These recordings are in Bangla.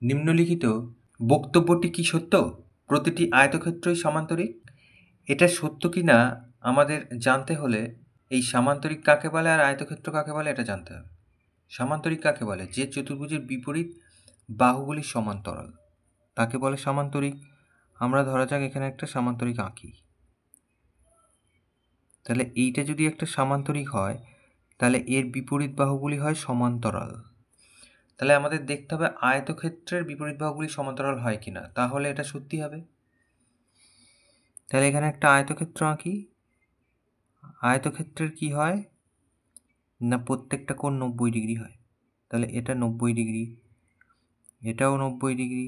নিম্নলিখিত বক্তব্যটি কি সত্য? প্রতিটি আয়তক্ষেত্রই সমান্তরিক। এটা সত্য কি না আমাদের জানতে হলে এই সামান্তরিক কাকে বলে আর আয়তক্ষেত্র কাকে বলে এটা জানতে হবে। সামান্তরিক কাকে বলে? যে চতুর্ভুজের বিপরীত বাহুগুলি সমান্তরাল তাকে বলে সামান্তরিক। আমরা ধরা যাক এখানে একটা সামান্তরিক আঁকি। তাহলে এইটা যদি একটা সামান্তরিক হয় তাহলে এর বিপরীত বাহুগুলি হয় সমান্তরাল। তাহলে আমাদের দেখতে হবে আয়তক্ষেত্রের বিপরীত বাহুগুলি সমান্তরাল হয় কিনা, তাহলে এটা সত্যি হবে। তাহলে এখানে একটা আয়তক্ষেত্র আঁকি। আয়তক্ষেত্রের কি হয় না প্রত্যেকটা কোণ 90 ডিগ্রি হয়। তাহলে এটা 90 ডিগ্রি, এটাও 90 ডিগ্রি,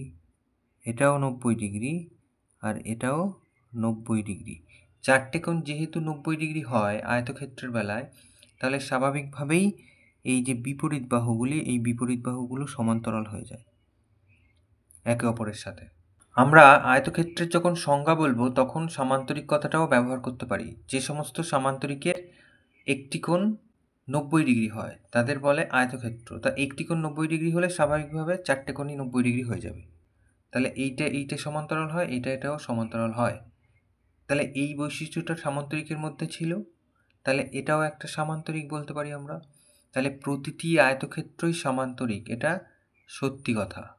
এটাও 90 ডিগ্রি, আর এটাও 90 ডিগ্রি। চারটে কোণ যেহেতু 90 ডিগ্রি হয় আয়তক্ষেত্রের বেলায়, তাহলে স্বাভাবিকভাবেই এই যে বিপরীত বাহুগুলি, এই বিপরীত বাহুগুলো সমান্তরাল হয়ে যায় একে অপরের সাথে। আমরা আয়তক্ষেত্রের যখন সংজ্ঞা বলবো তখন সামান্তরিক কথাটাও ব্যবহার করতে পারি। যে সমস্ত সামান্তরিকের একটি কোণ 90 ডিগ্রি হয় তাদের বলে আয়তক্ষেত্র। তা একটি কোণ 90 ডিগ্রি হলে স্বাভাবিকভাবে চারটে কোণই 90 ডিগ্রি হয়ে যাবে। তাহলে এইটা সমান্তরাল হয়, এটাও সমান্তরাল হয়। তাহলে এই বৈশিষ্ট্যটা সামান্তরিকের মধ্যে ছিল, তাহলে এটাও একটা সামান্তরিক বলতে পারি আমরা। তাহলে প্রতিটি আয়তক্ষেত্রই সমান্তরিক, এটা সত্যি কথা।